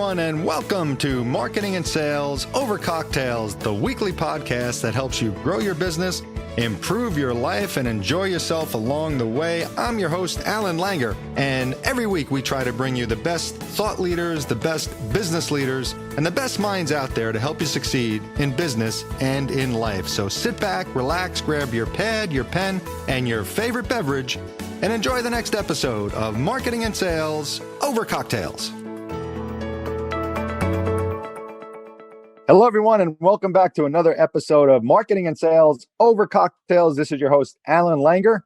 everyone, and welcome to Marketing and Sales Over Cocktails, the weekly podcast that helps you grow your business, improve your life, and enjoy yourself along the way. I'm your host, Alan Langer, and every week we try to bring you the best thought leaders, the best business leaders, and the best minds out there to help you succeed in business and in life. So sit back, relax, grab your pad, your pen, and your favorite beverage, and enjoy the next episode of Marketing and Sales Over Cocktails. Hello, everyone, and welcome back to another episode of Marketing and Sales Over Cocktails. This is your host, Alan Langer.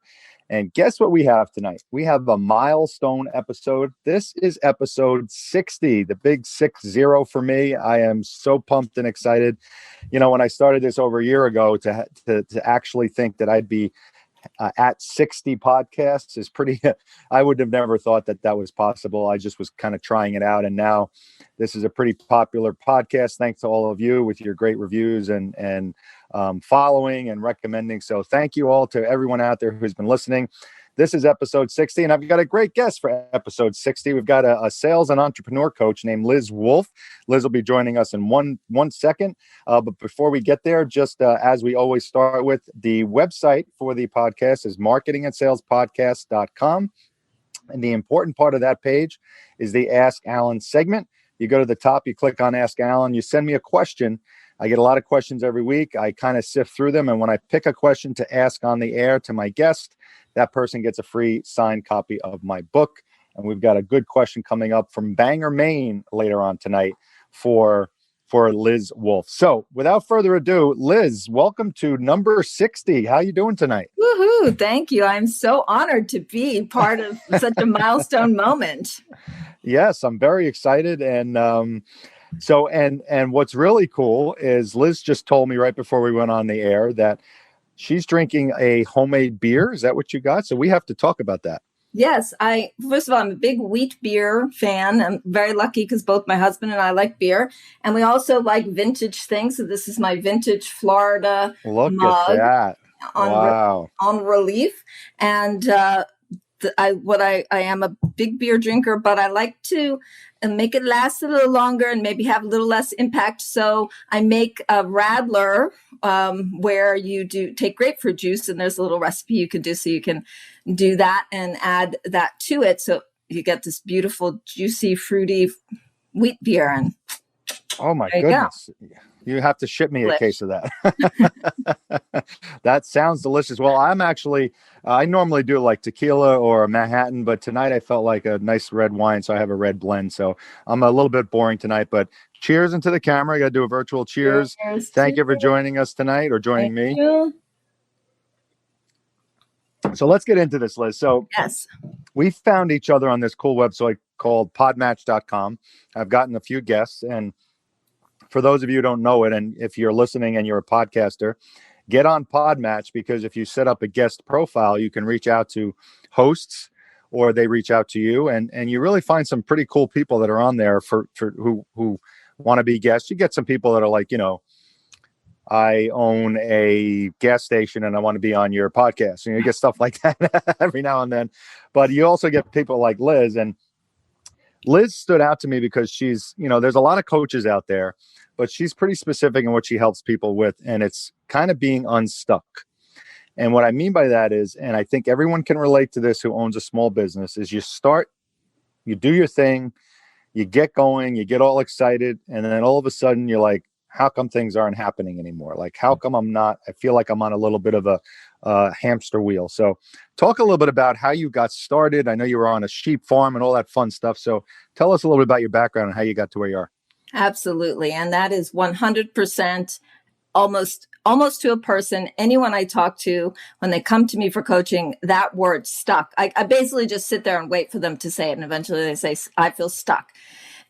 And guess what we have tonight? We have a milestone episode. This is episode 60, the big 60 for me. I am so pumped and excited. You know, when I started this over a year ago, to actually think that I'd be at 60 podcasts is pretty, I would have never thought that that was possible. I just was kind of trying it out. And now this is a pretty popular podcast. Thanks to all of you with your great reviews and following and recommending. So thank you all to everyone out there who's been listening. This is episode 60, and I've got a great guest for episode 60. We've got a sales and entrepreneur coach named Liz Wolfe. Liz will be joining us in one second. But before we get there, just as we always start with, the website for the podcast is marketingandsalespodcast.com. And the important part of that page is the Ask Alan segment. You go to the top, you click on Ask Alan, you send me a question. I get a lot of questions every week. I kind of sift through them. And when I pick a question to ask on the air to my guest, that person gets a free signed copy of my book. And we've got a good question coming up from Bangor, Maine later on tonight for Liz Wolfe. So without further ado, Liz, welcome to number 60. How you doing tonight? Woohoo. Thank you. I'm so honored to be part of such a milestone moment. Yes, I'm very excited. And so what's really cool is Liz just told me right before we went on the air that she's drinking a homemade beer. Is that what you got? So we have to talk about that. Yes. First of all, I'm a big wheat beer fan. I'm very lucky because both my husband and I like beer. And we also like vintage things. So this is my vintage Florida mug at that. Wow. On relief. And I am a big beer drinker, but I like to make it last a little longer and maybe have a little less impact. So I make a radler where you take grapefruit juice, and there's a little recipe you can do. So you can do that and add that to it. So you get this beautiful, juicy, fruity wheat beer. And oh my goodness. You have to ship me a case of that. That sounds delicious. Well, I normally do like tequila or a Manhattan, but tonight I felt like a nice red wine. So I have a red blend. So I'm a little bit boring tonight, but cheers into the camera. I got to do a virtual cheers. Thank you for joining us tonight or joining me. You. So let's get into this, Liz. So yes, we found each other on this cool website called podmatch.com. I've gotten a few guests, and for those of you who don't know it, and if you're listening and you're a podcaster, get on Podmatch, because if you set up a guest profile, you can reach out to hosts or they reach out to you, and you really find some pretty cool people that are on there for who want to be guests. You get some people that are like, you know, I own a gas station and I want to be on your podcast. And you get stuff like that every now and then. But you also get people like Liz, and Liz stood out to me because she's, you know, there's a lot of coaches out there, but she's pretty specific in what she helps people with. And it's kind of being unstuck. And what I mean by that is, and I think everyone can relate to this who owns a small business, is you do your thing, you get going, you get all excited. And then all of a sudden you're like, how come things aren't happening anymore? Like, how come I feel like I'm on a little bit of a hamster wheel. So talk a little bit about how you got started. I know you were on a sheep farm and all that fun stuff. So tell us a little bit about your background and how you got to where you are. Absolutely. And that is 100% almost to a person. Anyone I talk to, when they come to me for coaching, that word stuck. I basically just sit there and wait for them to say it. And eventually they say, I feel stuck.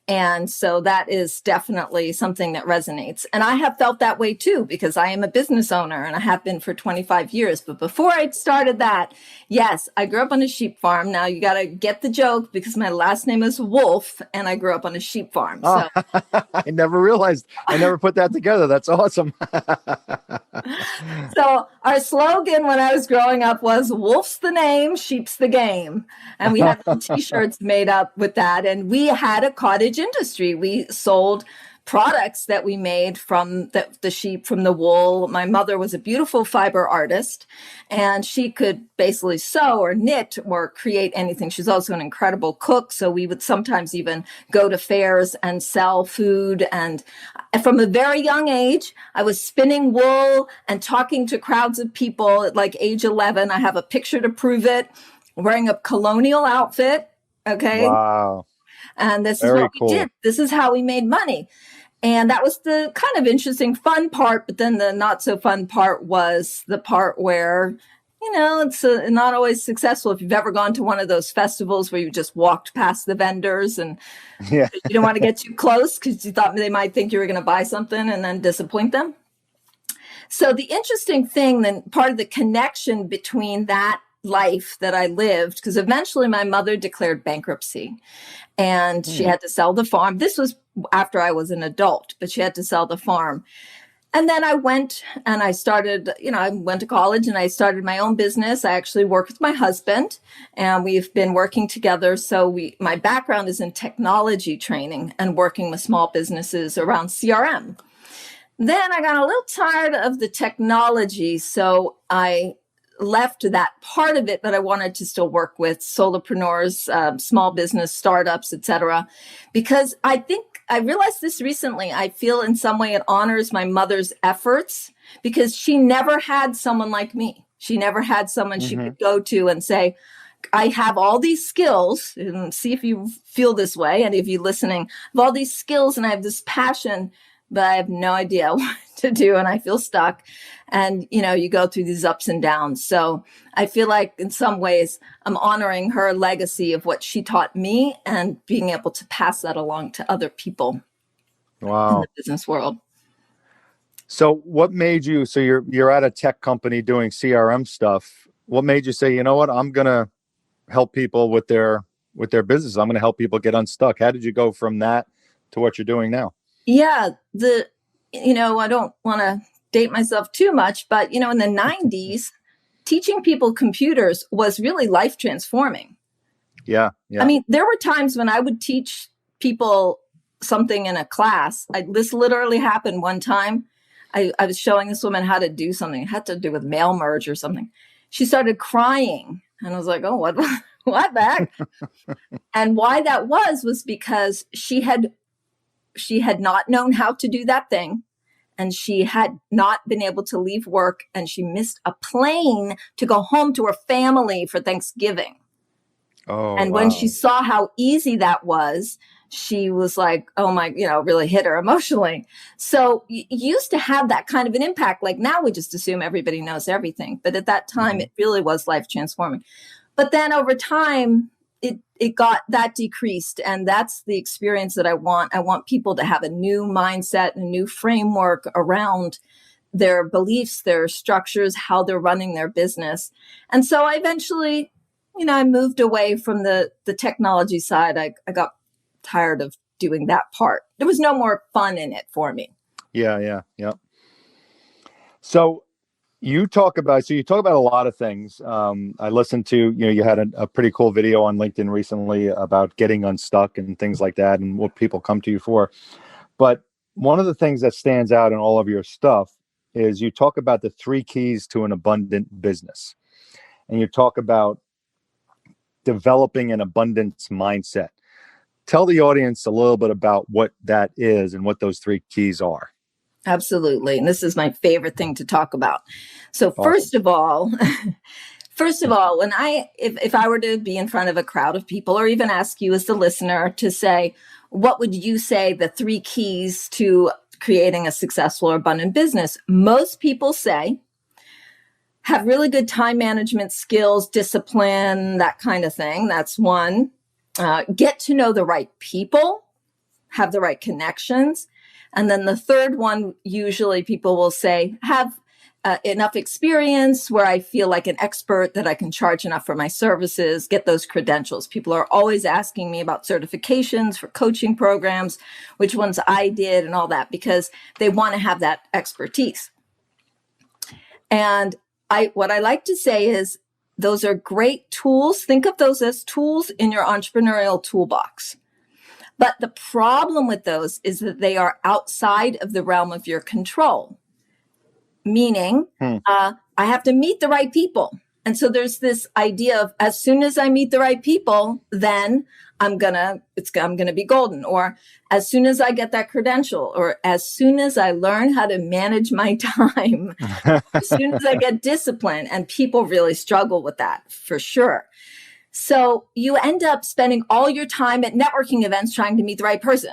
And so that is definitely something that resonates. And I have felt that way too, because I am a business owner and I have been for 25 years. But before I started that, yes, I grew up on a sheep farm. Now you got to get the joke because my last name is Wolfe and I grew up on a sheep farm. So I never realized. I never put that together. That's awesome. So our slogan when I was growing up was Wolf's the name, sheep's the game. And we had t-shirts made up with that. And we had a cottage cottage industry. We sold products that we made from the sheep, from the wool. My mother was a beautiful fiber artist, and she could basically sew or knit or create anything. She's also an incredible cook. So we would sometimes even go to fairs and sell food. And from a very young age, I was spinning wool and talking to crowds of people at like age 11. I have a picture to prove it, wearing a colonial outfit. Okay. Wow. And this Very is what cool. we did. This is how we made money. And that was the kind of interesting, fun part. But then the not so fun part was the part where, it's not always successful. If you've ever gone to one of those festivals where you just walked past the vendors and Yeah. you don't want to get too close because you thought they might think you were going to buy something and then disappoint them. So the interesting thing, then part of the connection between that life that I lived, because eventually my mother declared bankruptcy and she had to sell the farm. This was after I was an adult, but she had to sell the farm. And then I went and I started, I went to college and I started my own business. I actually work with my husband and we've been working together. So my background is in technology training and working with small businesses around CRM. Then I got a little tired of the technology. So I left that part of it, but I wanted to still work with solopreneurs, small business startups, etc. Because I realized this recently. I feel in some way it honors my mother's efforts because she never had someone like me. She never had someone she could go to and say, I have all these skills, and see if you feel this way, and if you're listening, I have all these skills and I have this passion, but I have no idea what to do and I feel stuck. And, you go through these ups and downs. So I feel like in some ways I'm honoring her legacy of what she taught me and being able to pass that along to other people in the business world. So what made you, so you're at a tech company doing CRM stuff. What made you say, you know what, I'm going to help people with their business. I'm going to help people get unstuck. How did you go from that to what you're doing now? Yeah, I don't want to date myself too much, but, in the 90s, teaching people computers was really life transforming. Yeah. I mean, there were times when I would teach people something in a class. This literally happened one time. I was showing this woman how to do something. It had to do with mail merge or something. She started crying. And I was like, oh, what the heck? And why that was because she had not known how to do that thing. And she had not been able to leave work. And she missed a plane to go home to her family for Thanksgiving. Oh, and when she saw how easy that was, she was like, oh my, really hit her emotionally. So you used to have that kind of an impact. Like now we just assume everybody knows everything. But at that time, it really was life transforming. But then over time, it got that decreased. And that's the experience that I want. I want people to have a new mindset, a new framework around their beliefs, their structures, how they're running their business. And so I eventually, I moved away from the technology side. I got tired of doing that part. There was no more fun in it for me. Yeah. So you talk about a lot of things. I listened to, you had a pretty cool video on LinkedIn recently about getting unstuck and things like that and what people come to you for. But one of the things that stands out in all of your stuff is you talk about the 3 keys to an abundant business. And you talk about developing an abundance mindset. Tell the audience a little bit about what that is and what those 3 keys are. Absolutely. And this is my favorite thing to talk about. So first of all, when if I were to be in front of a crowd of people or even ask you as the listener to say, what would you say the 3 keys to creating a successful or abundant business? Most people say, have really good time management skills, discipline, that kind of thing. That's one. Get to know the right people, have the right connections. And then the third one, usually people will say, have enough experience where I feel like an expert that I can charge enough for my services, get those credentials. People are always asking me about certifications for coaching programs, which ones I did and all that, because they want to have that expertise. And what I like to say is those are great tools. Think of those as tools in your entrepreneurial toolbox. But the problem with those is that they are outside of the realm of your control, meaning I have to meet the right people. And so there's this idea of as soon as I meet the right people, then I'm gonna be golden. Or as soon as I get that credential, or as soon as I learn how to manage my time, as soon as I get discipline. And people really struggle with that for sure. So you end up spending all your time at networking events trying to meet the right person,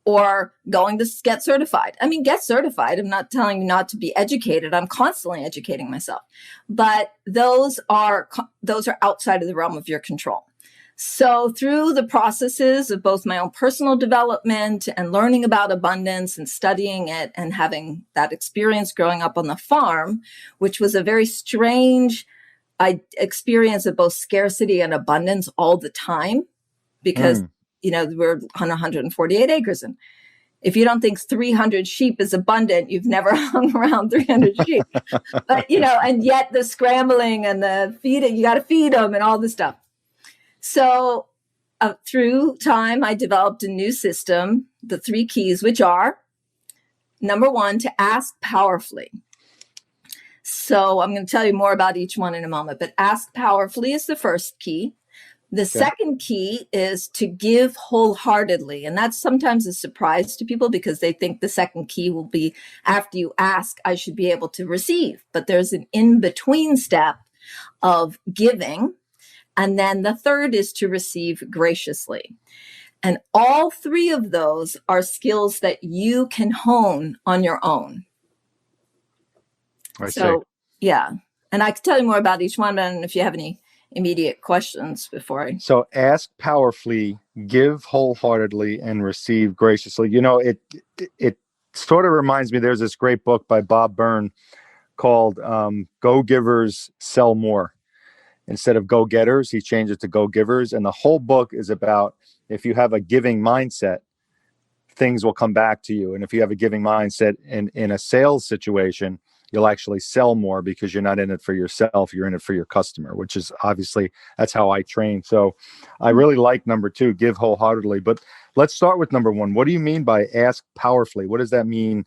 or going to get certified. I mean, get certified. I'm not telling you not to be educated. I'm constantly educating myself. But those are outside of the realm of your control. So through the processes of both my own personal development and learning about abundance and studying it and having that experience growing up on the farm, which was a very strange experience of both scarcity and abundance all the time, because we're on 148 acres. And if you don't think 300 sheep is abundant, you've never hung around 300 sheep. But, and yet the scrambling and the feeding, you got to feed them and all this stuff. So through time, I developed a new system, the 3 keys, which are, number 1, to ask powerfully. So I'm going to tell you more about each one in a moment, but ask powerfully is the first key. The second key is to give wholeheartedly. And that's sometimes a surprise to people because they think the second key will be after you ask, I should be able to receive. But there's an in-between step of giving. And then the third is to receive graciously. And all 3 of those are skills that you can hone on your own. I see. Yeah. And I can tell you more about each one, but I don't know if you have any immediate questions before I. So ask powerfully, give wholeheartedly, and receive graciously. It sort of reminds me, there's this great book by Bob Byrne called Go Givers Sell More. Instead of go getters, he changed it to go givers. And the whole book is about, if you have a giving mindset, things will come back to you. And if you have a giving mindset in a sales situation, you'll actually sell more because you're not in it for yourself. You're in it for your customer, which is obviously, that's how I train. So I really like number 2, give wholeheartedly. But let's start with number 1. What do you mean by ask powerfully? What does that mean?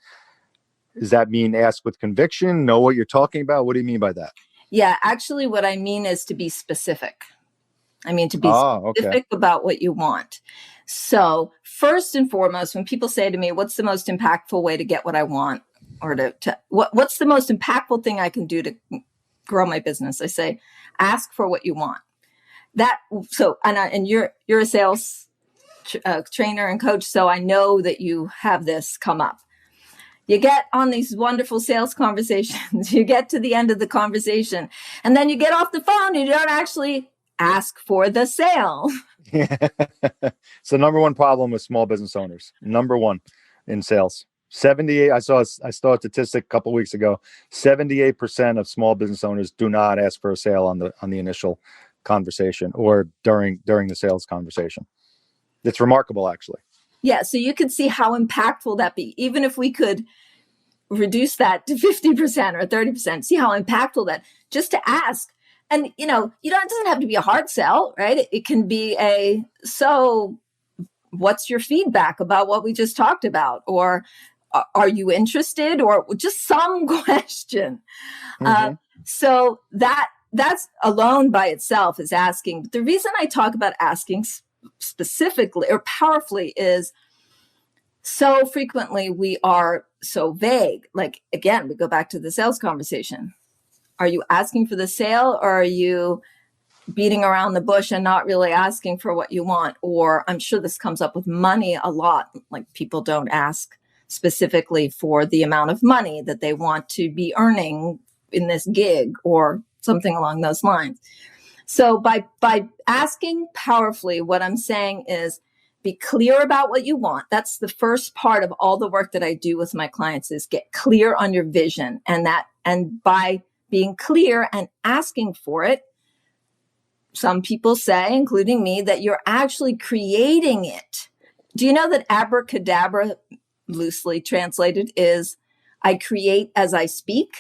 Does that mean ask with conviction? Know what you're talking about? What do you mean by that? Yeah, actually what I mean is to be specific. I mean, to be specific about what you want. So first and foremost, when people say to me, what's the most impactful way to get what I want? Or what's the most impactful thing I can do to grow my business? I say, ask for what you want. And you're a sales trainer and coach, so I know that you have this come up. You get on these wonderful sales conversations, you get to the end of the conversation, and then you get off the phone and you don't actually ask for the sale. So number 1 problem with small business owners, number 1 in sales. 78. I saw a statistic a couple of weeks ago. 78% of small business owners do not ask for a sale on the initial conversation or during the sales conversation. It's remarkable, actually. Yeah. So you can see how impactful that be. Even if we could reduce that to 50% or 30%, see how impactful that just to ask. And it doesn't have to be a hard sell, right? It can be so what's your feedback about what we just talked about? Or are you interested? Or just some question. So that's alone by itself is asking. But the reason I talk about asking specifically or powerfully is so frequently we are so vague. Like, again, we go back to the sales conversation. Are you asking for the sale, or are you beating around the bush and not really asking for what you want? Or I'm sure this comes up with money a lot. Like, people don't ask specifically for the amount of money that they want to be earning in this gig or something along those lines. So by asking powerfully, what I'm saying is be clear about what you want. That's the first part of all the work that I do with my clients is get clear on your vision. And by being clear and asking for it, some people say, including me, that you're actually creating it. Do you know that abracadabra, loosely translated, is I create as I speak?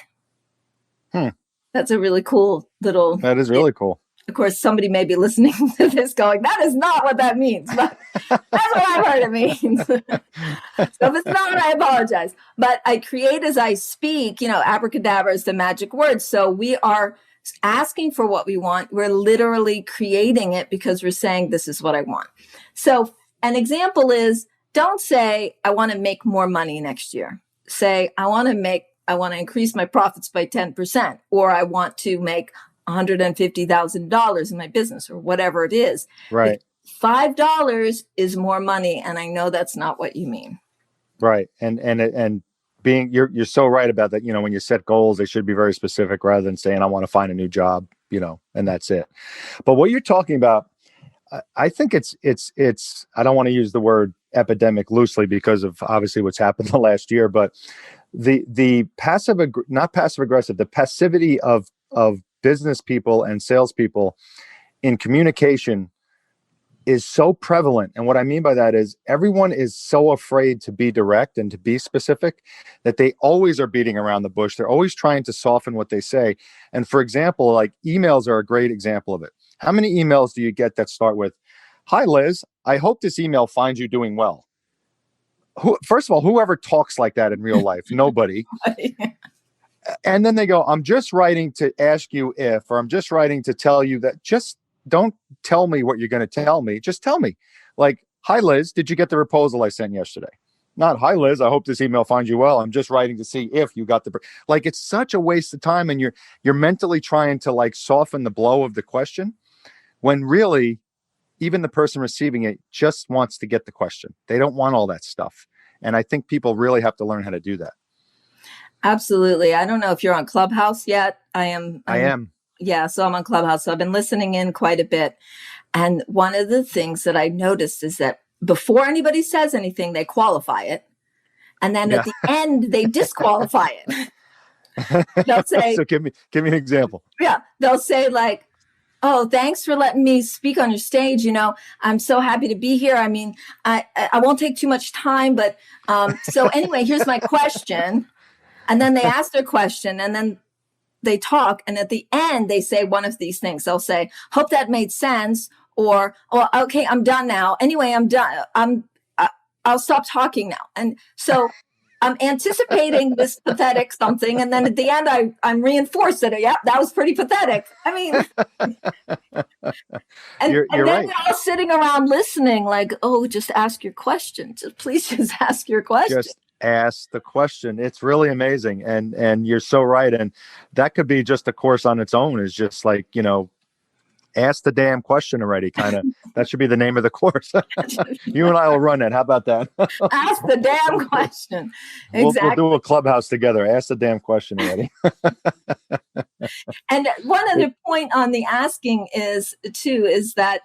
That's a really cool little... That is really cool. Of course, somebody may be listening to this going, that is not what that means, but that's what I've heard it means. So if it's not, I apologize. But I create as I speak, abracadabra is the magic word. So we are asking for what we want. We're literally creating it because we're saying, this is what I want. So an example is, don't say, I want to make more money next year. Say, I want to increase my profits by 10%, or I want to make $150,000 in my business, or whatever it is. Right. $5 is more money. And I know that's not what you mean. Right. And you're so right about that. When you set goals, they should be very specific rather than saying, I want to find a new job, and that's it. But what you're talking about, I think it's, I don't want to use the word epidemic loosely because of obviously what's happened the last year, but the not passive aggressive, the passivity of business people and salespeople in communication is so prevalent. And what I mean by that is everyone is so afraid to be direct and to be specific that they always are beating around the bush. They're always trying to soften what they say. And for example, like emails are a great example of it. How many emails do you get that start with, "Hi, Liz, I hope this email finds you doing well"? First of all, whoever talks like that in real life? Nobody. And then they go, "I'm just writing to ask you if," or "I'm just writing to tell you that." Just don't tell me what you're going to tell me. Just tell me, like, "Hi, Liz, did you get the proposal I sent yesterday?" Not, "Hi, Liz, I hope this email finds you well. I'm just writing to see if you got the," like, it's such a waste of time. And you're mentally trying to like soften the blow of the question when really even the person receiving it just wants to get the question. They don't want all that stuff. And I think people really have to learn how to do that. Absolutely. I don't know if you're on Clubhouse yet. I am. Yeah. So I'm on Clubhouse. So I've been listening in quite a bit. And one of the things that I noticed is that before anybody says anything, they qualify it. And then at the end, they disqualify it. They'll say, so give me an example. Yeah. They'll say like, "Oh, thanks for letting me speak on your stage. I'm so happy to be here. I mean, I won't take too much time, but so anyway, here's my question." And then they ask their question and then they talk. And at the end, they say one of these things. They'll say, "Hope that made sense," or, "Oh, okay, I'm done now. Anyway, I'm done. I'll stop talking now." And so I'm anticipating this pathetic something. And then at the end, I'm reinforced that, yeah, that was pretty pathetic. I mean, and then right. They're all sitting around listening like, "Oh, just ask your question. Please just ask your question." Just ask the question. It's really amazing. And you're so right. And that could be just a course on its own, is just like, ask the damn question already. Kind of, that should be the name of the course. You and I will run it. How about that? Ask the damn question. Exactly. We'll do a Clubhouse together. Ask the damn question already. And one other point on the asking is that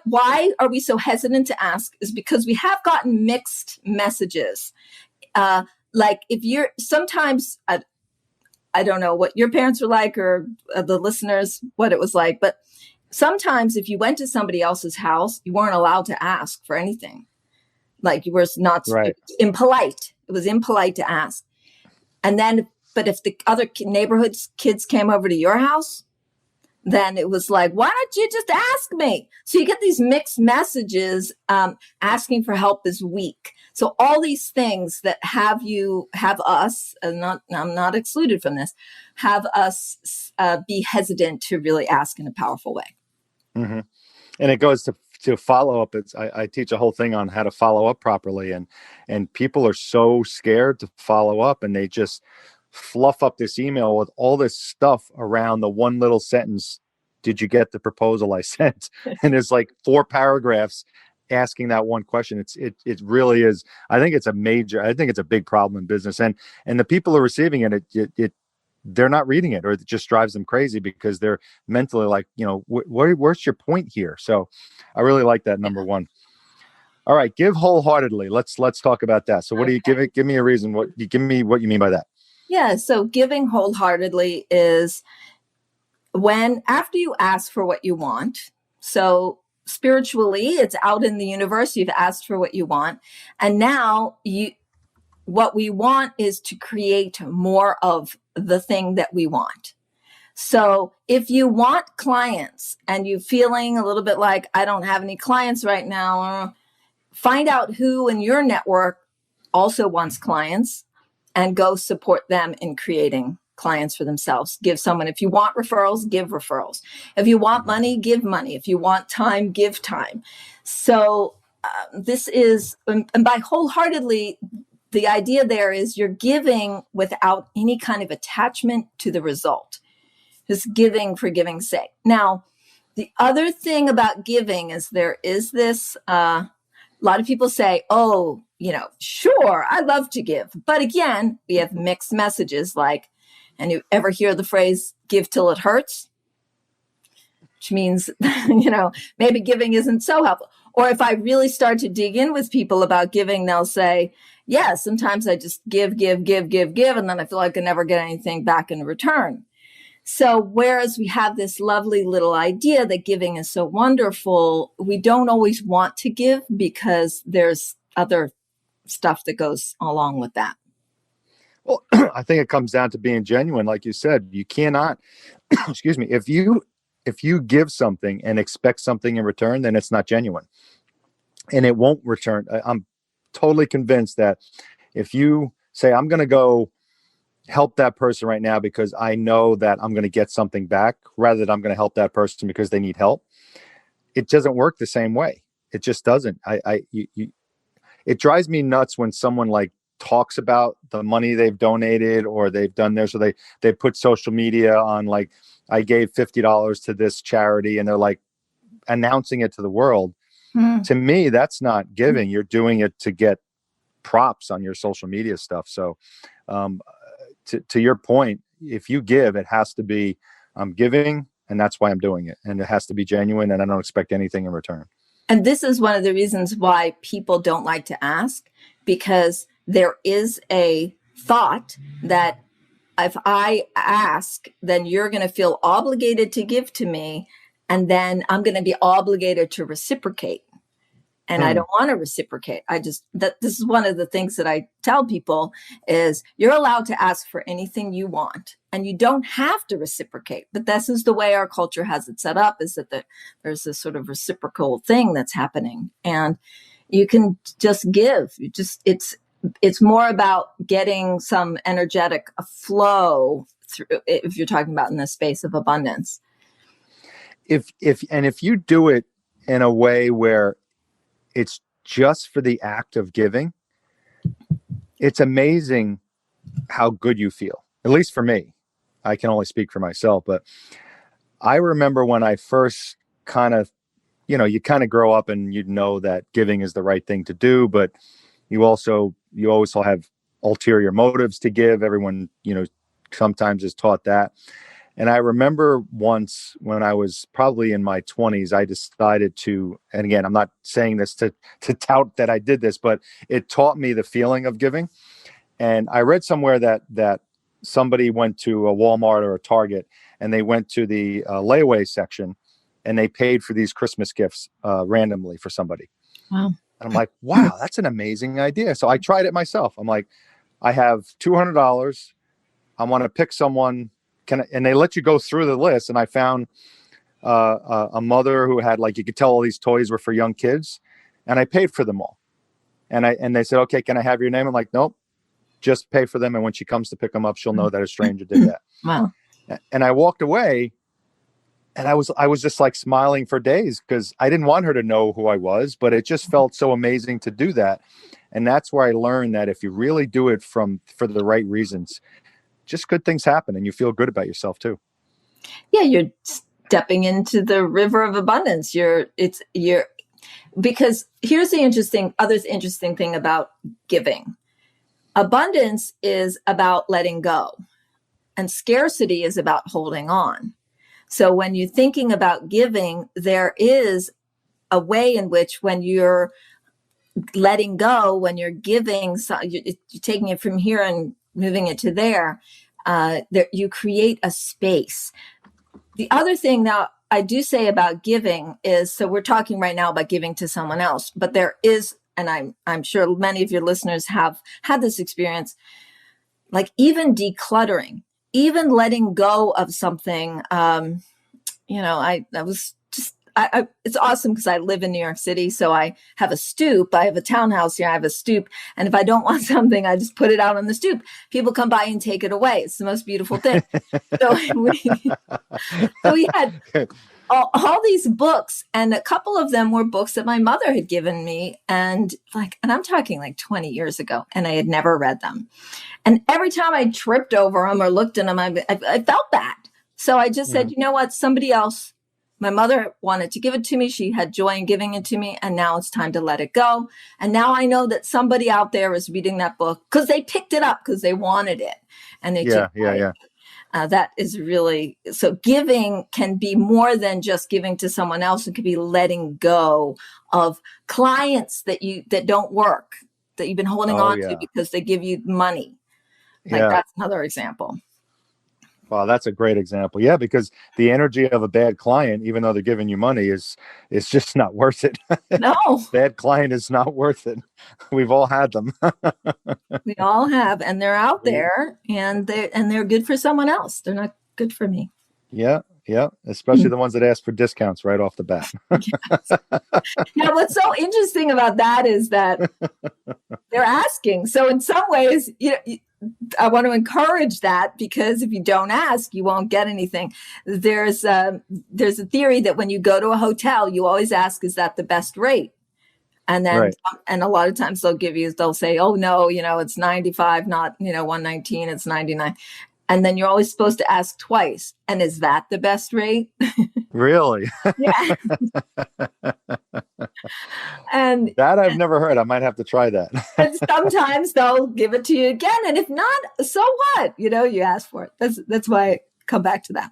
why are we so hesitant to ask is because we have gotten mixed messages. Like if you're sometimes, I don't know what your parents were like or the listeners, what it was like, but sometimes if you went to somebody else's house, you weren't allowed to ask for anything. Like you were not right. Impolite. It was impolite to ask. And then, but if the other neighborhood kids came over to your house, then it was like, "Why don't you just ask me?" So you get these mixed messages. Asking for help is weak. So all these things that have us, and I'm not excluded from this, have us be hesitant to really ask in a powerful way. Mm-hmm. And it goes to follow up. I teach a whole thing on how to follow up properly, and people are so scared to follow up, and they just fluff up this email with all this stuff around the one little sentence, "Did you get the proposal I sent?" And there's like 4 paragraphs asking that one question. It really is. I think it's a big problem in business, and the people who are receiving it, they're not reading it, or it just drives them crazy because they're mentally like, where's your point here? So I really like that. Number one. All right. Give wholeheartedly. Let's talk about that. So what do you give it? Give me a reason. Give me what you mean by that. Yeah. So giving wholeheartedly is after you ask for what you want. So spiritually, it's out in the universe. You've asked for what you want. And now what we want is to create more of the thing that we want. So if you want clients and you're feeling a little bit like, I don't have any clients right now, find out who in your network also wants clients and go support them in creating clients for themselves. Give someone, if you want referrals, give referrals. If you want money, give money. If you want time, give time. So this is, and by wholeheartedly, the idea there is you're giving without any kind of attachment to the result. Just giving for giving's sake. Now, the other thing about giving is there is this, a lot of people say, oh, sure, I love to give. But again, we have mixed messages like, and you ever hear the phrase, give till it hurts? Which means, maybe giving isn't so helpful. Or if I really start to dig in with people about giving, they'll say, yeah, sometimes I just give, and then I feel like I never get anything back in return. So whereas we have this lovely little idea that giving is so wonderful, we don't always want to give because there's other stuff that goes along with that. Well, I think it comes down to being genuine. Like you said, you cannot, excuse me, if you give something and expect something in return, then it's not genuine and it won't return. I'm totally convinced that if you say, I'm going to go help that person right now because I know that I'm going to get something back rather than I'm going to help that person because they need help, it doesn't work the same way. It just doesn't. It drives me nuts when someone like talks about the money they've donated or they've done there. So they put social media on like, I gave $50 to this charity and they're like announcing it to the world. To me, that's not giving. You're doing it to get props on your social media stuff. So to your point, if you give, it has to be, I'm giving and that's why I'm doing it. And it has to be genuine and I don't expect anything in return. And this is one of the reasons why people don't like to ask, because there is a thought that if I ask, then you're going to feel obligated to give to me. And then I'm going to be obligated to reciprocate. And I don't want to reciprocate. This is one of the things that I tell people is you're allowed to ask for anything you want and you don't have to reciprocate. But this is the way our culture has it set up, is that there's this sort of reciprocal thing that's happening and you can just give. It's more about getting some energetic flow through, if you're talking about in the space of abundance. If you do it in a way where it's just for the act of giving, it's amazing how good you feel. At least for me, I can only speak for myself, but I remember when I first kind of, you kind of grow up and you know that giving is the right thing to do, but you always have ulterior motives to give. Everyone, sometimes is taught that. And I remember once when I was probably in my 20s, I decided to, and again, I'm not saying this to tout that I did this, but it taught me the feeling of giving. And I read somewhere that somebody went to a Walmart or a Target and they went to the layaway section and they paid for these Christmas gifts randomly for somebody. Wow. And I'm like, wow, that's an amazing idea. So I tried it myself. I'm like, I have $200. I want to pick someone. And they let you go through the list. And I found a mother who had, like, you could tell all these toys were for young kids. And I paid for them all. And they said, okay, can I have your name? I'm like, nope, just pay for them. And when she comes to pick them up, she'll know that a stranger did that. Wow. And I walked away and I was just like smiling for days because I didn't want her to know who I was, but it just felt so amazing to do that. And that's where I learned that if you really do it for the right reasons, just good things happen and you feel good about yourself too. Yeah, you're stepping into the river of abundance. Because here's the interesting thing about giving. Abundance is about letting go and scarcity is about holding on. So when you're thinking about giving, there is a way in which when you're letting go, when you're giving, so you're taking it from here and moving it to there, you create a space. The other thing now I do say about giving is, so we're talking right now about giving to someone else, but there is, and I'm sure many of your listeners have had this experience, like even decluttering, even letting go of something, it's awesome because I live in New York City. So I have a stoop. I have a townhouse here. I have a stoop. And if I don't want something, I just put it out on the stoop. People come by and take it away. It's the most beautiful thing. So we had all these books, and a couple of them were books that my mother had given me. And I'm talking like 20 years ago, and I had never read them. And every time I tripped over them or looked at them, I felt bad. So I just said, you know what? Somebody else, my mother wanted to give it to me. She had joy in giving it to me. And now it's time to let it go. And now I know that somebody out there is reading that book because they picked it up because they wanted it. And they took it. That is really, so giving can be more than just giving to someone else. It could be letting go of clients that don't work, that you've been holding on to because they give you money. That's another example. Wow, that's a great example. Yeah, because the energy of a bad client, even though they're giving you money, is just not worth it. No. Bad client is not worth it. We've all had them. We all have, and they're out there, and they're good for someone else. They're not good for me. Yeah. Especially the ones that ask for discounts right off the bat. Now, what's so interesting about that is that they're asking. So in some ways, I want to encourage that, because if you don't ask, you won't get anything. There's a theory that when you go to a hotel, you always ask, is that the best rate? And then, and a lot of times they'll say, oh no, it's 95, not, 119, it's 99. And then you're always supposed to ask twice. And is that the best rate? Really? Yeah. And that I've never heard. I might have to try that. And sometimes they'll give it to you again. And if not, so what? You ask for it. That's why I come back to that.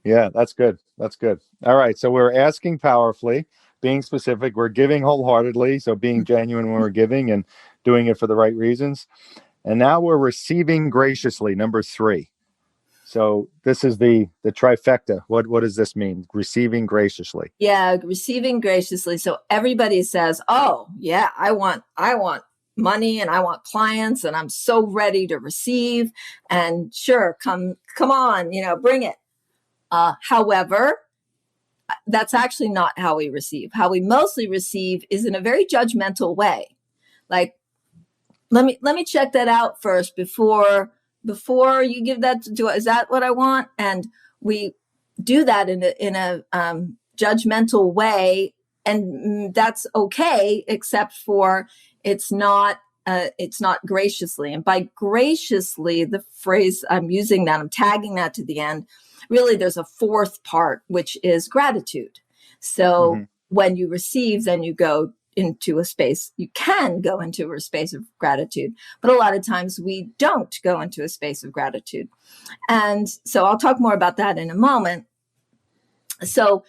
Yeah, that's good. That's good. All right. So we're asking powerfully, being specific. We're giving wholeheartedly. So being genuine when we're giving and doing it for the right reasons. And now we're receiving graciously, number 3. So this is the trifecta. What does this mean? Receiving graciously. Yeah, receiving graciously. So everybody says, oh yeah, I want money and I want clients and I'm so ready to receive, and sure, come on, bring it. However, that's actually not how we receive. How we mostly receive is in a very judgmental way. Like, let me check that out first before you give that to, is that what I want? And we do that in a judgmental way, and that's okay, except for it's not graciously. And by graciously, the phrase I'm using that, I'm tagging that to the end. Really, there's a 4th part, which is gratitude. So when you receive, then you go into a space. You can go into a space of gratitude, but a lot of times we don't go into a space of gratitude. And so I'll talk more about that in a moment. So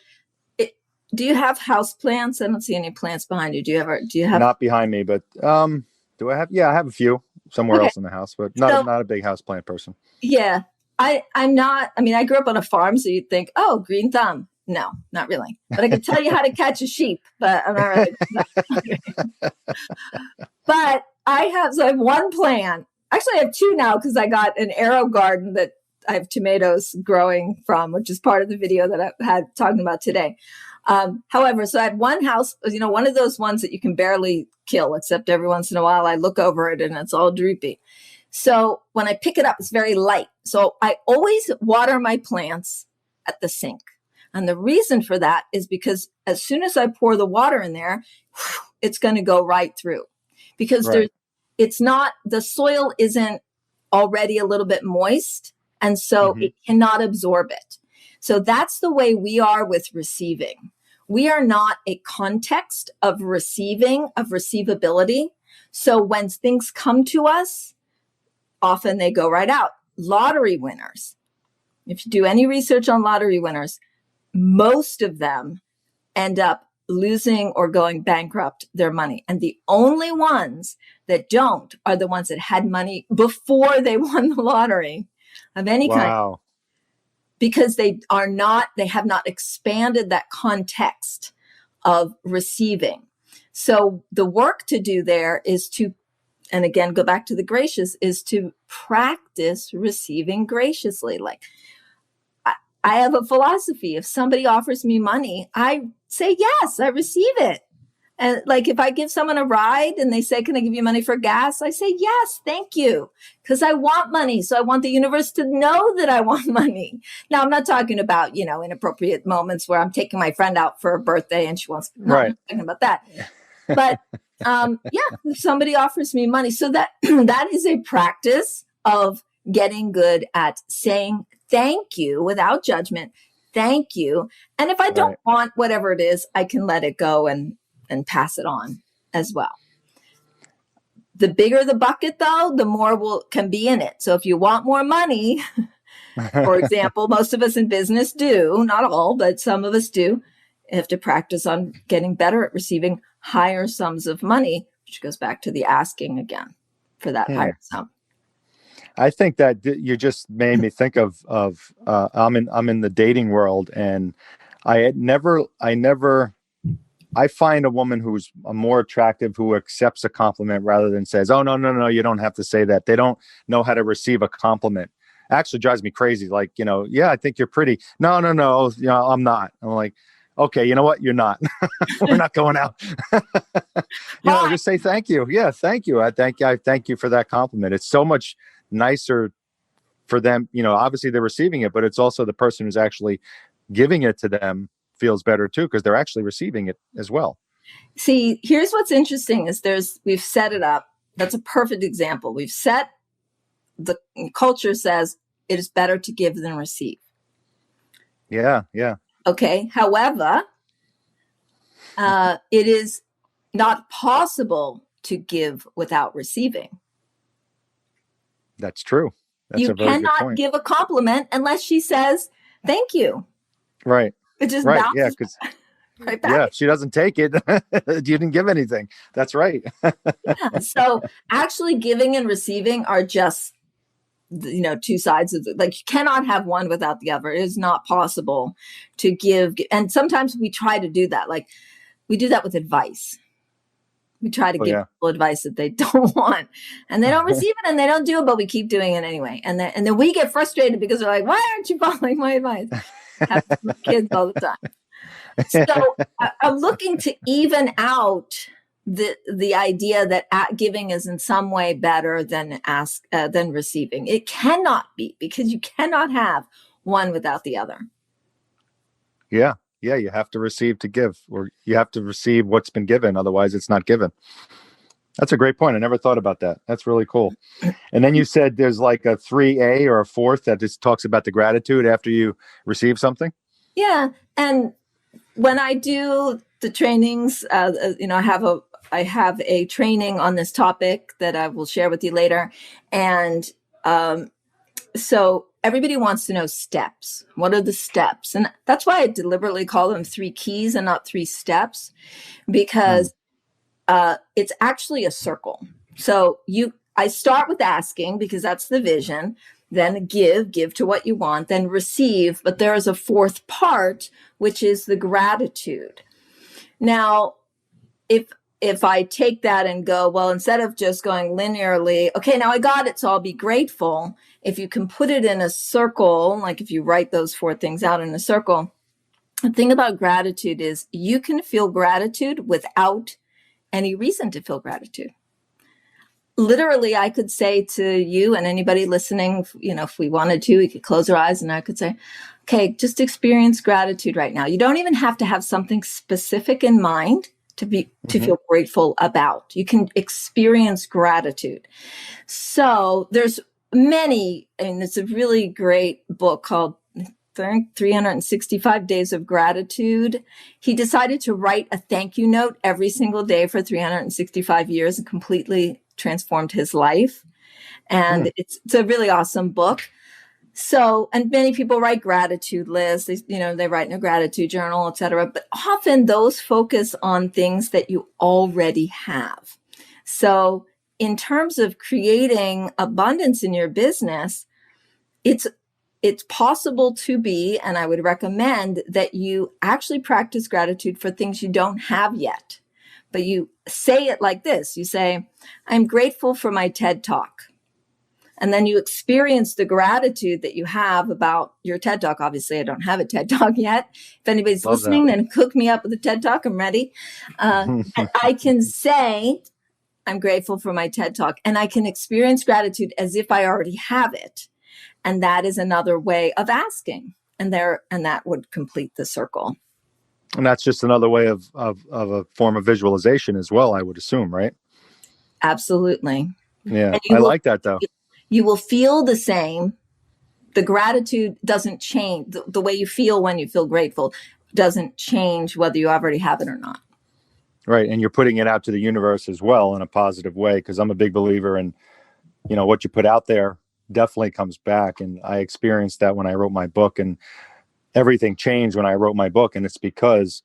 do you have house plants? I don't see any plants behind you. Do you have? Not behind me, but do I have? Yeah, I have a few somewhere else in the house, but not a big house plant person. Yeah, I'm not. I mean, I grew up on a farm, so you'd think, oh, green thumb. No, not really. But I can tell you how to catch a sheep, but I'm not really. But I have one plant. Actually, I have 2 now because I got an arrow garden that I have tomatoes growing from, which is part of the video that I had talking about today. However, so I had one house, one of those ones that you can barely kill, except every once in a while I look over it and it's all droopy. So when I pick it up, it's very light. So I always water my plants at the sink. And the reason for that is because as soon as I pour the water in there, it's going to go right through, because the soil isn't already a little bit moist. And so it cannot absorb it. So that's the way we are with receiving. We are not a context of receiving, of receivability. So when things come to us, often they go right out. Lottery winners, if you do any research on lottery winners, most of them end up losing or going bankrupt their money. And the only ones that don't are the ones that had money before they won the lottery of any kind. Because they have not expanded that context of receiving. So the work to do there is to and again, go back to the gracious, is to practice receiving graciously. Like, I have a philosophy. If somebody offers me money, I say, yes, I receive it. And like, if I give someone a ride and they say, can I give you money for gas? I say, yes, thank you. Because I want money. So I want the universe to know that I want money. Now, I'm not talking about, inappropriate moments where I'm taking my friend out for a birthday and she wants, no, I'm not talking about that. But if somebody offers me money, so that is a practice of getting good at saying thank you without judgment. Thank you. And if I don't want whatever it is, I can let it go and pass it on as well. The bigger the bucket, though, the more can be in it. So if you want more money, for example, most of us in business do, not all, but some of us do, have to practice on getting better at receiving higher sums of money, which goes back to the asking again for that higher sum. I think that you just made me think of I'm in the dating world, and I find a woman who's more attractive, who accepts a compliment rather than says, oh, no, you don't have to say that. They don't know how to receive a compliment. Actually drives me crazy. Like, yeah, I think you're pretty. No, I'm not. I'm like, okay, you know what? You're not. We're not going out. Just say thank you. Yeah, thank you. I thank you for that compliment. It's so much nicer for them. Obviously they're receiving it, but it's also the person who's actually giving it to them feels better too, because they're actually receiving it as well. See, here's what's interesting is we've set it up. That's a perfect example. We've set the culture says it is better to give than receive. Yeah. Okay. However, it is not possible to give without receiving. That's true. That's you cannot give a compliment unless she says thank you. Right. It just bounces Yeah, because right back. Yeah, if she doesn't take it, you didn't give anything. That's right. Yeah. So actually giving and receiving are just, two sides of it. Like, you cannot have one without the other. It is not possible to give. And sometimes we try to do that. Like, we do that with advice. We try to give people advice that they don't want, and they don't receive it, and they don't do it, but we keep doing it anyway. And then we get frustrated because they're like, why aren't you following my advice? Have kids all the time. So I'm looking to even out the idea that giving is in some way better than receiving. It cannot be, because you cannot have one without the other. Yeah, you have to receive to give, or you have to receive what's been given. Otherwise, it's not given. That's a great point. I never thought about that. That's really cool. And then you said there's like a 3A or a fourth that just talks about the gratitude after you receive something. Yeah, and when I do the trainings, I have a training on this topic that I will share with you later. And so everybody wants to know steps. What are the steps? And that's why I deliberately call them 3 keys and not 3 steps, because it's actually a circle. So I start with asking, because that's the vision. Then give to what you want, then receive. But there is a fourth part, which is the gratitude. Now, if I take that and go, well, instead of just going linearly, okay, now I got it, so I'll be grateful. If you can put it in a circle, like if you write those 4 things out in a circle, the thing about gratitude is you can feel gratitude without any reason to feel gratitude. Literally, I could say to you and anybody listening, if we wanted to, we could close our eyes and I could say, okay, just experience gratitude right now. You don't even have to have something specific in mind to feel grateful about. You can experience gratitude. So there's many, and it's a really great book called 365 Days of Gratitude. He decided to write a thank you note every single day for 365 years and completely transformed his life. And it's a really awesome book. So, and many people write gratitude lists, they write in a gratitude journal, etc. But often those focus on things that you already have. So in terms of creating abundance in your business, it's possible to be, and I would recommend that you actually practice gratitude for things you don't have yet. but you say it like this. You say, I'm grateful for my TED Talk. And then you experience the gratitude that you have about your TED Talk. Obviously, I don't have a TED Talk yet. If anybody's listening, then hook me up with a TED Talk. I'm ready. And I can say, I'm grateful for my TED Talk. And I can experience gratitude as if I already have it. And that is another way of asking. And that would complete the circle. And that's just another way of a form of visualization as well, I would assume, right? Absolutely. Yeah, I like that though. You will feel the same. The gratitude doesn't change. The way you feel when you feel grateful doesn't change whether you already have it or not. Right. And you're putting it out to the universe as well in a positive way, because I'm a big believer in, what you put out there definitely comes back. And I experienced that when I wrote my book, and everything changed when I wrote my book. And it's because,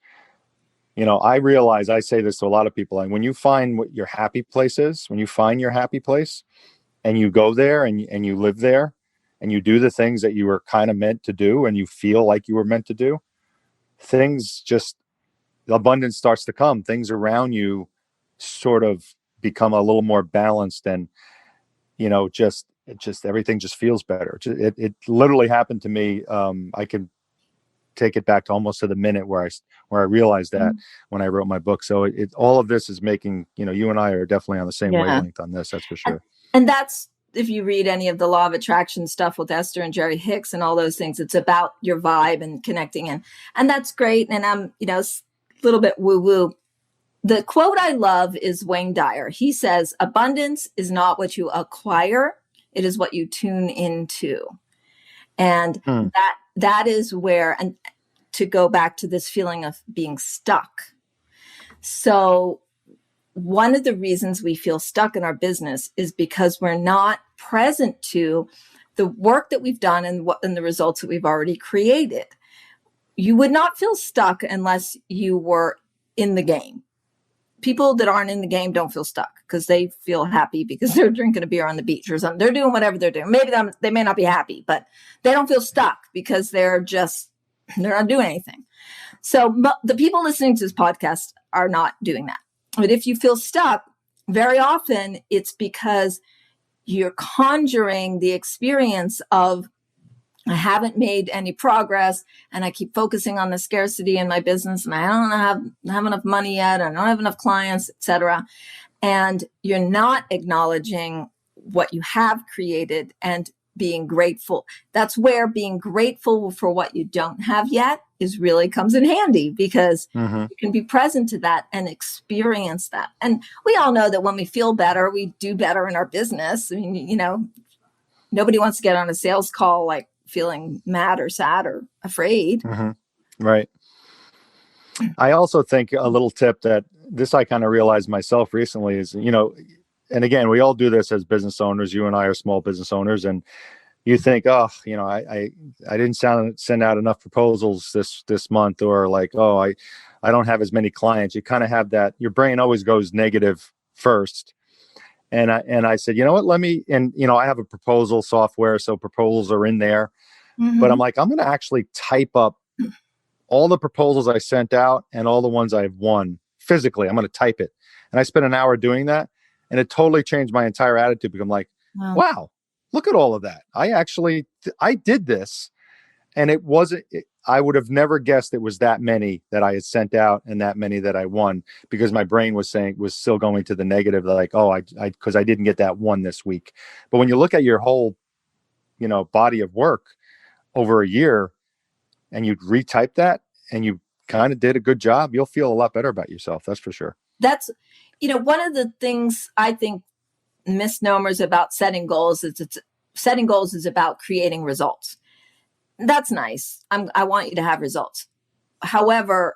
I realize, I say this to a lot of people, and when you find what your happy place is, when you find your happy place and you go there and you live there and you do the things that you were kind of meant to do and you feel like you were meant to do, things just, abundance starts to come. Things around you sort of become a little more balanced, and, just everything just feels better. It literally happened to me. I can take it back to almost to the minute where I realized that when I wrote my book. So all of this is making, you and I are definitely on the same wavelength on this. That's for sure. And that's, if you read any of the law of attraction stuff with Esther and Jerry Hicks and all those things, it's about your vibe and connecting in. And that's great. And I'm, a little bit woo woo. The quote I love is Wayne Dyer. He says, abundance is not what you acquire. It is what you tune into. And that is where, and to go back to this feeling of being stuck. So one of the reasons we feel stuck in our business is because we're not present to the work that we've done and the results that we've already created. You would not feel stuck unless you were in the game. People that aren't in the game don't feel stuck because they feel happy because they're drinking a beer on the beach or something. They're doing whatever they're doing. Maybe they may not be happy, but they don't feel stuck because they're not doing anything. So the people listening to this podcast are not doing that. But if you feel stuck, very often it's because you're conjuring the experience of, I haven't made any progress and I keep focusing on the scarcity in my business and I don't have enough money yet. I don't have enough clients, etc. And you're not acknowledging what you have created and being grateful. That's where being grateful for what you don't have yet really comes in handy, because you can be present to that and experience that. And we all know that when we feel better, we do better in our business. I mean, nobody wants to get on a sales call like feeling mad or sad or afraid. Right. I also think a little tip that this I kind of realized myself recently is, and again, we all do this as business owners. You and I are small business owners, and you think, I didn't send out enough proposals this month, or like, I don't have as many clients. You kind of have that. Your brain always goes negative first. And I said, you know what, I have a proposal software, so proposals are in there. But I'm like, I'm going to actually type up all the proposals I sent out and all the ones I've won physically. I'm going to type it. And I spent an hour doing that. And it totally changed my entire attitude, because I'm like, wow, look at all of that. I did this. And it wasn't, I would have never guessed it was that many that I had sent out and that many that I won, because my brain was still going to the negative, like, because I didn't get that one this week. But when you look at your whole, body of work over a year and you retype that and you kind of did a good job, you'll feel a lot better about yourself. That's for sure. That's, one of the things I think misnomers about setting goals is setting goals is about creating results. That's nice. I want you to have results. However,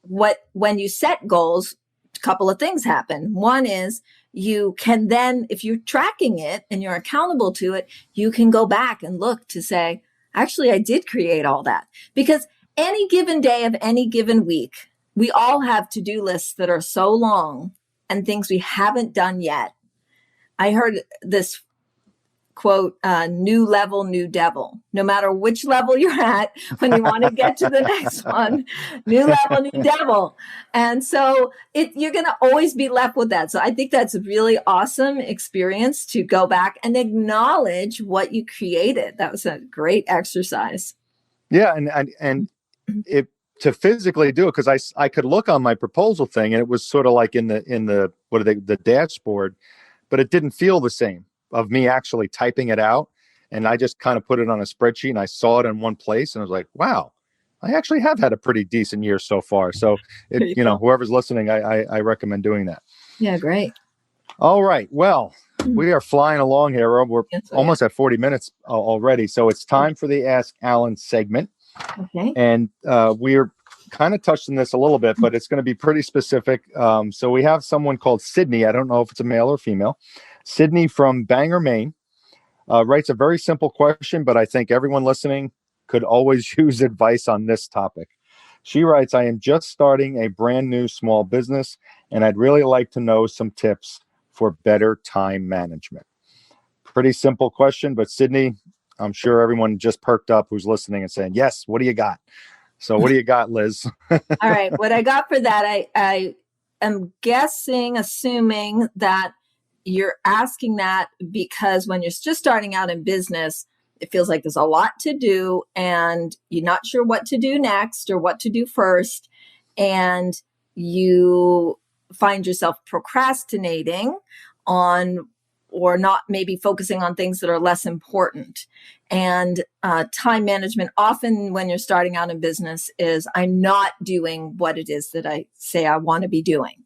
when you set goals, a couple of things happen. One is you can then, if you're tracking it and you're accountable to it, you can go back and look to say, actually, I did create all that. Because any given day of any given week, we all have to-do lists that are so long and things we haven't done yet. I heard this quote, new level, new devil. No matter which level you're at, when you want to get to the next one, new level, new devil. And so you're going to always be left with that. So I think that's a really awesome experience to go back and acknowledge what you created. That was a great exercise. Yeah. And it, to physically do it, because I could look on my proposal thing and it was sort of like in the the dashboard, but it didn't feel the same of me actually typing it out. And I just kind of put it on a spreadsheet and I saw it in one place and I was like, wow, I actually have had a pretty decent year so far. So whoever's listening, I recommend doing that. Yeah, great. All right. Well, we are flying along here. We're almost at 40 minutes already. So it's time for the Ask Alan segment. Okay. And we're kind of touched on this a little bit, but it's going to be pretty specific. So we have someone called Sydney. I don't know if it's a male or female. Sydney from Bangor, Maine, writes a very simple question, but I think everyone listening could always use advice on this topic. She writes, I am just starting a brand new small business, and I'd really like to know some tips for better time management. Pretty simple question, but Sydney, I'm sure everyone just perked up who's listening and saying, yes, what do you got? So what do you got, Liz? All right. What I got for that, I am assuming that you're asking that because when you're just starting out in business, it feels like there's a lot to do and you're not sure what to do next or what to do first. And you find yourself procrastinating on or not maybe focusing on things that are less important. And time management, often when you're starting out in business, is I'm not doing what it is that I say I want to be doing,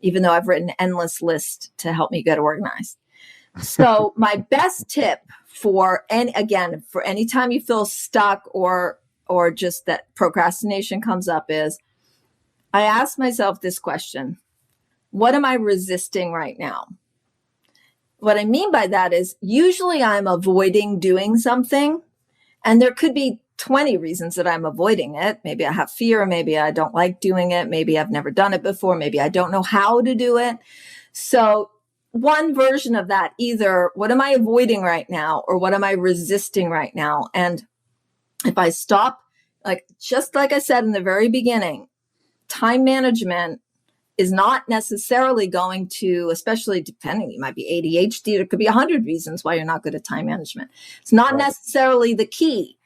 even though I've written an endless list to help me get organized. So my best tip for any time you feel stuck or just that procrastination comes up is I ask myself this question: what am I resisting right now? What I mean by that is usually I'm avoiding doing something, and there could be 20 reasons that I'm avoiding it. Maybe I have fear, maybe I don't like doing it, maybe I've never done it before, maybe I don't know how to do it. So one version of that, either what am I avoiding right now or what am I resisting right now? And if I stop, just like I said in the very beginning, time management is not necessarily going to, especially depending, you might be ADHD, there could be 100 reasons why you're not good at time management. It's not necessarily the key.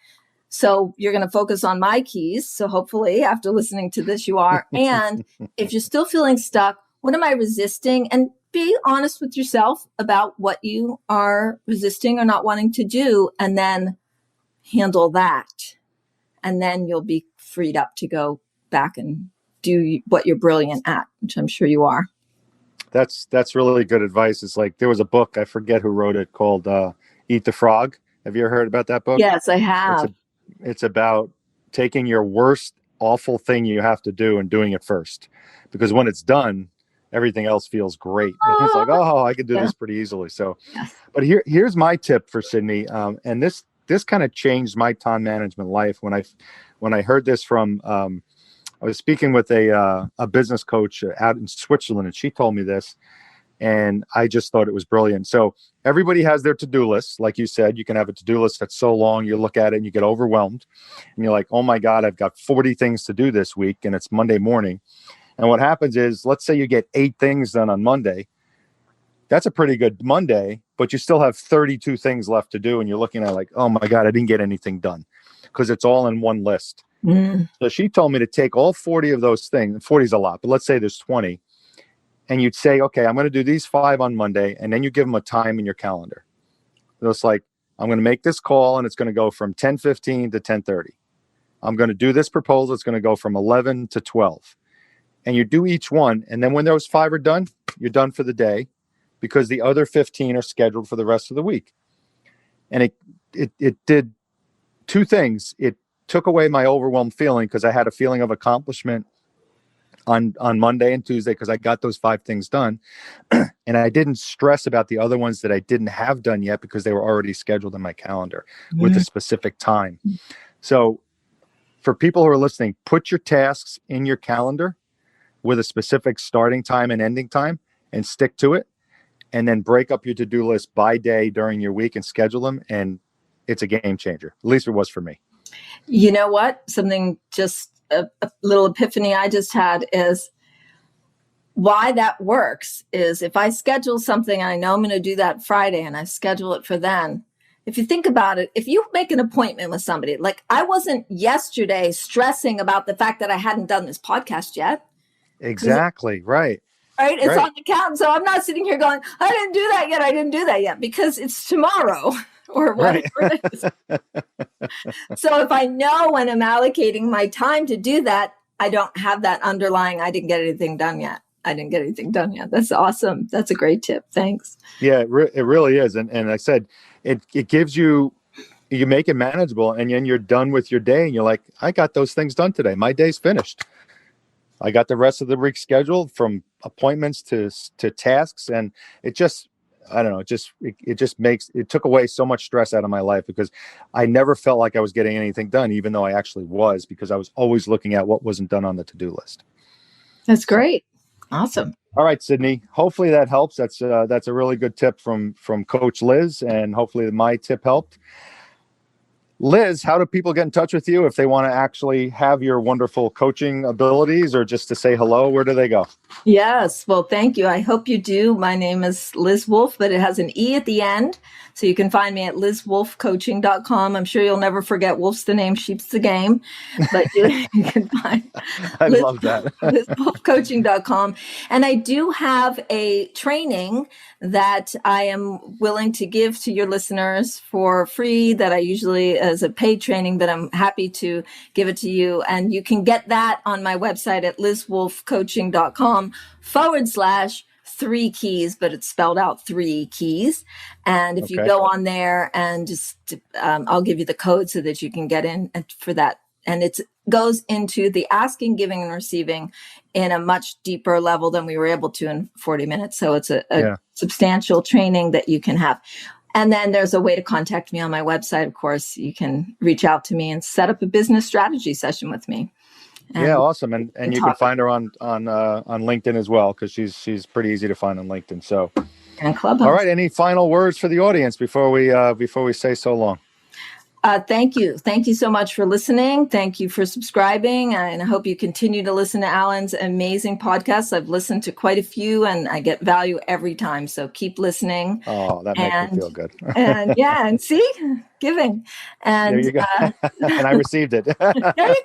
So you're going to focus on my keys. So hopefully after listening to this, you are. And if you're still feeling stuck, what am I resisting? And be honest with yourself about what you are resisting or not wanting to do, and then handle that. And then you'll be freed up to go back and do what you're brilliant at, which I'm sure you are. That's really good advice. It's like there was a book, I forget who wrote it, called Eat the Frog. Have you ever heard about that book? Yes, I have. It's about taking your worst awful thing you have to do and doing it first, because when it's done, everything else feels great. It's like, oh, I can do this pretty easily. So, but here's my tip for Sydney, and this kind of changed my time management life when I heard this from. I was speaking with a business coach out in Switzerland, and she told me this, and I just thought it was brilliant. So everybody has their to-do list. Like you said, you can have a to-do list that's so long, you look at it and you get overwhelmed, and you're like, oh my God, I've got 40 things to do this week, and it's Monday morning. And what happens is, let's say you get 8 things done on Monday. That's a pretty good Monday, but you still have 32 things left to do, and you're looking at like, oh my God, I didn't get anything done, because it's all in one list. So she told me to take all 40 of those things. 40 is a lot, but let's say there's 20. And you'd say, okay, I'm going to do these 5 on Monday. And then you give them a time in your calendar. So it's like, I'm going to make this call and it's going to go from 10:15 to 10:30. I'm going to do this proposal. It's going to go from 11 to 12. And you do each one. And then when those 5 are done, you're done for the day, because the other 15 are scheduled for the rest of the week. And it did 2 things. It took away my overwhelmed feeling, because I had a feeling of accomplishment on Monday and Tuesday because I got those 5 things done. And I didn't stress about the other ones that I didn't have done yet, because they were already scheduled in my calendar with a specific time. So for people who are listening, put your tasks in your calendar with a specific starting time and ending time and stick to it. and then break up your to-do list by day during your week and schedule them. And it's a game changer. At least it was for me. You know what? Something just a little epiphany I just had is why that works is if I schedule something, I know I'm going to do that Friday and I schedule it for then. If you think about it, if you make an appointment with somebody, like I wasn't yesterday stressing about the fact that I hadn't done this podcast yet. Exactly. Right. Right. It's on the calendar. So I'm not sitting here going, I didn't do that yet. I didn't do that yet because it's tomorrow or whatever it is. So if I know when I'm allocating my time to do that, I don't have that underlying, I didn't get anything done yet. That's awesome. That's a great tip. Thanks. Yeah, it really is. And I said, it gives you make it manageable, and then you're done with your day and you're like, I got those things done today. My day's finished. I got the rest of the week scheduled from appointments to tasks. And it just, I don't know, it took away so much stress out of my life because I never felt like I was getting anything done, even though I actually was, because I was always looking at what wasn't done on the to-do list. That's great. Awesome. All right, Sydney. Hopefully that helps. That's a really good tip from Coach Liz, and hopefully my tip helped. Liz, how do people get in touch with you if they want to actually have your wonderful coaching abilities or just to say hello? Where do they go? Yes. Well, thank you. I hope you do. My name is Liz Wolfe, but it has an E at the end. So you can find me at @LizWolfeCoaching.com. I'm sure you'll never forget Wolf's the name, sheep's the game. But you can find I love that. LizWolfeCoaching.com. And I do have a training that I am willing to give to your listeners for free that I usually as a paid training, but I'm happy to give it to you. And you can get that on my website at LizWolfeCoaching.com/3 keys, but it's spelled out 3 keys. And if you go on there and just, I'll give you the code so that you can get in for that. And it goes into the asking, giving, and receiving in a much deeper level than we were able to in 40 minutes. So it's a substantial training that you can have. And then there's a way to contact me on my website. Of course, you can reach out to me and set up a business strategy session with me. Yeah, awesome. And you can find her on LinkedIn as well, because she's pretty easy to find on LinkedIn. So, and Clubhouse. All right. Any final words for the audience before we say so long? Thank you. Thank you so much for listening. Thank you for subscribing. And I hope you continue to listen to Alan's amazing podcasts. I've listened to quite a few and I get value every time. So keep listening. Oh, that makes me feel good. and see, giving. And there you go. And I received it. There you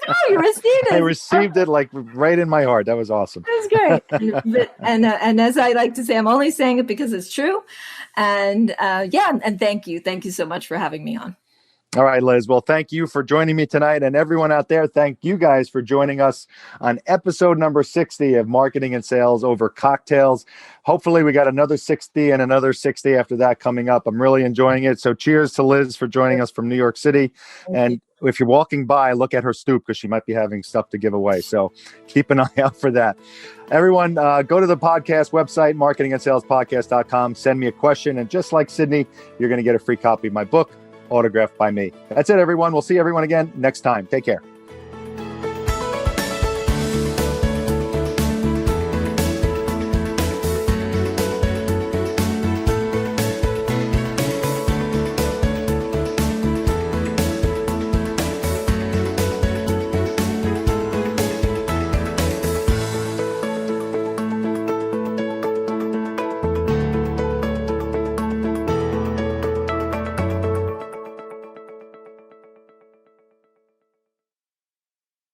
go. You received it. I received it like right in my heart. That was awesome. That's great. And as I like to say, I'm only saying it because it's true. And and thank you. Thank you so much for having me on. All right, Liz. Well, thank you for joining me tonight. And everyone out there, thank you guys for joining us on episode number 60 of Marketing and Sales Over Cocktails. Hopefully we got another 60 and another 60 after that coming up. I'm really enjoying it. So cheers to Liz for joining us from New York City. And if you're walking by, look at her stoop because she might be having stuff to give away. So keep an eye out for that. Everyone, go to the podcast website, marketingandsalespodcast.com. Send me a question. And just like Sydney, you're going to get a free copy of my book, autographed by me. That's it, everyone. We'll see everyone again next time. Take care.